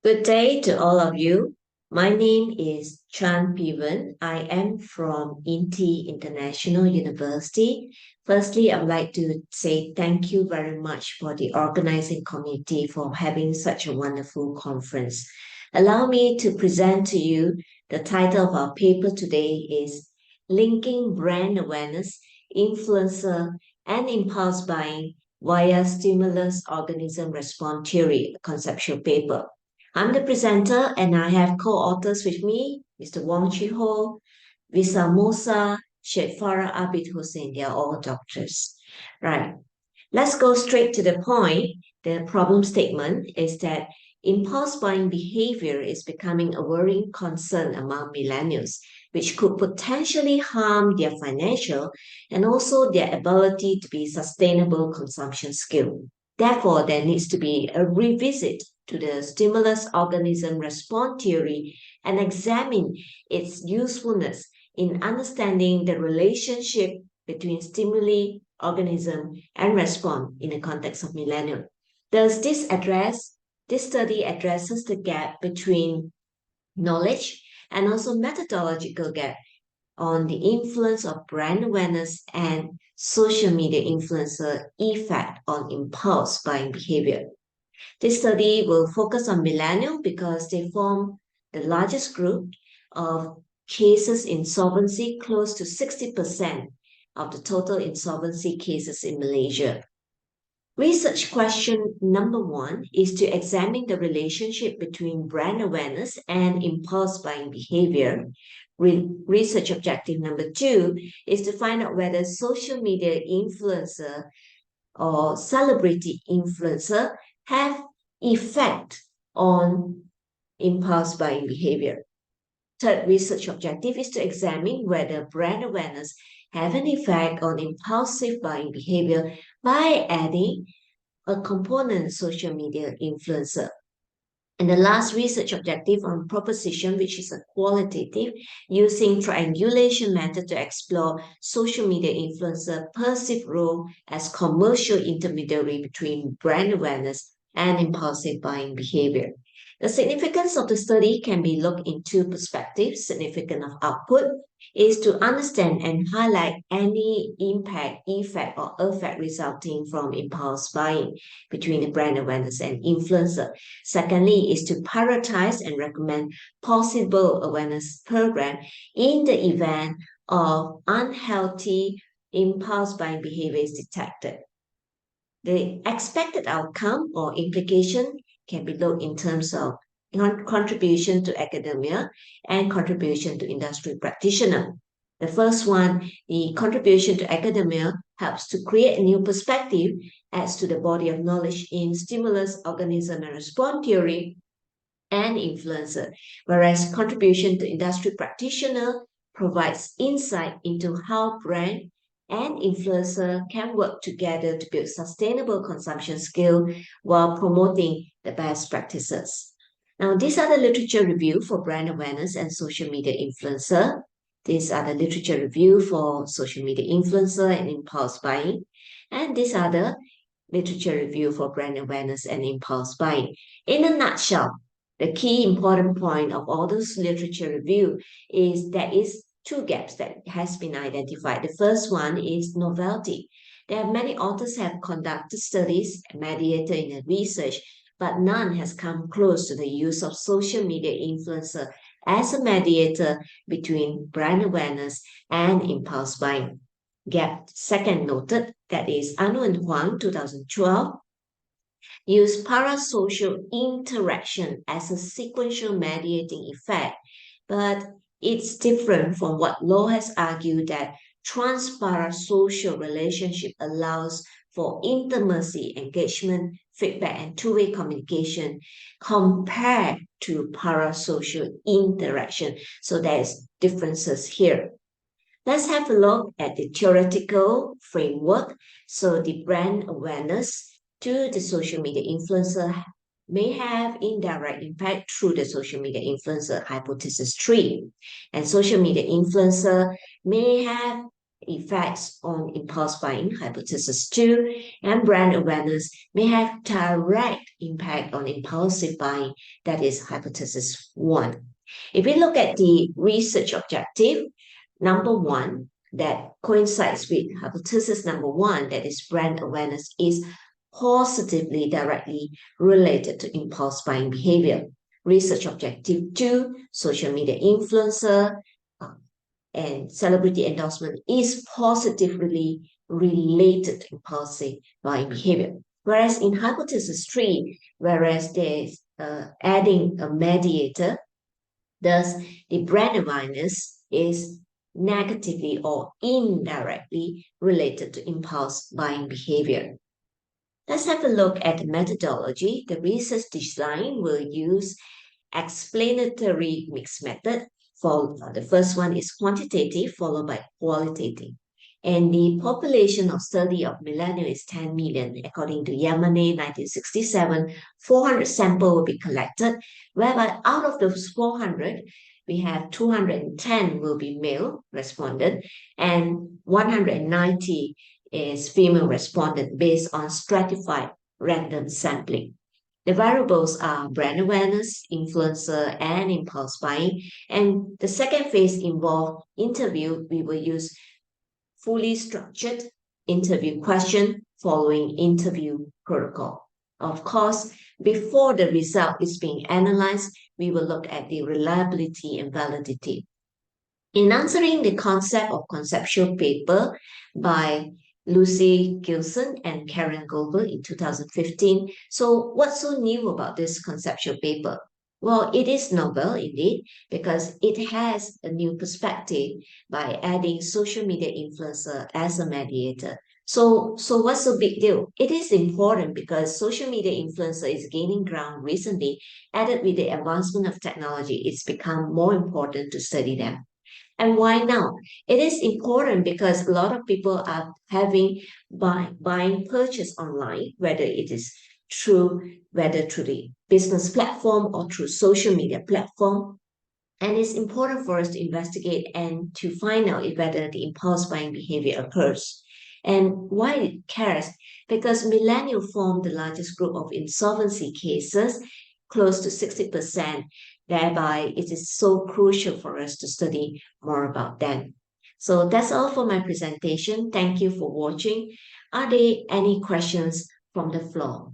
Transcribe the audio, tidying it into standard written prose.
Good day to all of you. My name is Chan. I am from INTI International University. Firstly, I would like to say thank you very much for the organizing committee for having such a wonderful conference. Allow me to present to you the title of our paper today is Linking Brand Awareness, Influencer, and Impulse Buying via Stimulus Organism Response Theory, a conceptual paper. I'm the presenter and I have co-authors with me, Mr. Wong Chi Ho, Visa Musa, Sheikh Farah Abid Hussein. They are all doctors. Right. Let's go straight to the point. The problem statement is that impulse buying behavior is becoming a worrying concern among millennials, which could potentially harm their financial and also their ability to be sustainable consumption skill. Therefore, there needs to be a revisit to the stimulus organism response theory and examine its usefulness in understanding the relationship between stimuli, organism, and response in the context of millennial. Does this study addresses the gap between knowledge and also methodological gap on the influence of brand awareness and social media influencer effect on impulse buying behavior. This study will focus on millennials because they form the largest group of cases insolvency, close to 60% of the total insolvency cases in Malaysia. Research question number one is to examine the relationship between brand awareness and impulse buying behavior. Research objective number two is to find out whether social media influencer or celebrity influencer have effect on impulse buying behavior. Third research objective is to examine whether brand awareness have an effect on impulsive buying behavior by adding a component social media influencer. And the last research objective on proposition, which is a qualitative, using triangulation method to explore social media influencer perceived role as commercial intermediary between brand awareness and impulsive buying behavior. The significance of the study can be looked in two perspectives. Significance of output is to understand and highlight any impact, effect, or effect resulting from impulse buying between the brand awareness and influencer. Secondly, is to prioritize and recommend possible awareness program in the event of unhealthy impulse buying behavior is detected. The expected outcome or implication can be looked in terms of contribution to academia and contribution to industry practitioner. The first one, the contribution to academia helps to create a new perspective, adds to the body of knowledge in stimulus, organism, and response theory and influencer, whereas contribution to industry practitioner provides insight into how brand and influencer can work together to build sustainable consumption skill while promoting the best practices. Now, these are the literature review for brand awareness and social media influencer. These are the literature review for social media influencer and impulse buying. And these are the literature review for brand awareness and impulse buying. In a nutshell, the key important point of all those literature review is there is two gaps that has been identified. The first one is novelty. There are many authors have conducted studies, mediated in the research, but none has come close to the use of social media influencer as a mediator between brand awareness and impulse buying. Gap second noted, that is Anu and Huang, 2012, use parasocial interaction as a sequential mediating effect, but it's different from what Law has argued that transparasocial relationship allows for intimacy, engagement, feedback, and two-way communication compared to parasocial interaction. So there's differences here. Let's have a look at the theoretical framework. So the brand awareness to the social media influencer may have indirect impact through the social media influencer hypothesis 3. And social media influencer may have effects on impulse buying, hypothesis 2, and brand awareness may have direct impact on impulsive buying, that is hypothesis 1. If we look at the research objective, number 1, that coincides with hypothesis number 1, that is brand awareness, is positively directly related to impulse buying behavior. Research objective 2, social media influencer and celebrity endorsement is positively related to impulsive buying behavior. Whereas in hypothesis 3, whereas there's adding a mediator, thus the brand awareness is negatively or indirectly related to impulse buying behavior. Let's have a look at the methodology. The research design will use explanatory mixed method. The first one is quantitative, followed by qualitative. And the population of study of millennials is 10 million. According to Yamane, 1967, 400 samples will be collected, whereby out of those 400, we have 210 will be male respondent and 190 is female respondent based on stratified random sampling. The variables are brand awareness, influencer, and impulse buying. And the second phase involves interview. We will use fully structured interview question following interview protocol. Of course, before the result is being analyzed, we will look at the reliability and validity. In answering the concept of conceptual paper by Lucy Gilson and Karen Goldberg in 2015. So what's so new about this conceptual paper? Well, it is novel indeed because it has a new perspective by adding social media influencer as a mediator. So what's the big deal? It is important because social media influencer is gaining ground recently. Added with the advancement of technology, it's become more important to study them. And why now? It is important because a lot of people are having buying purchase online, whether through the business platform or through social media platform. And it's important for us to investigate and to find out if whether the impulse buying behavior occurs. And why it cares? Because millennials form the largest group of insolvency cases, close to 60%. Thereby, it is so crucial for us to study more about them. So that's all for my presentation. Thank you for watching. Are there any questions from the floor?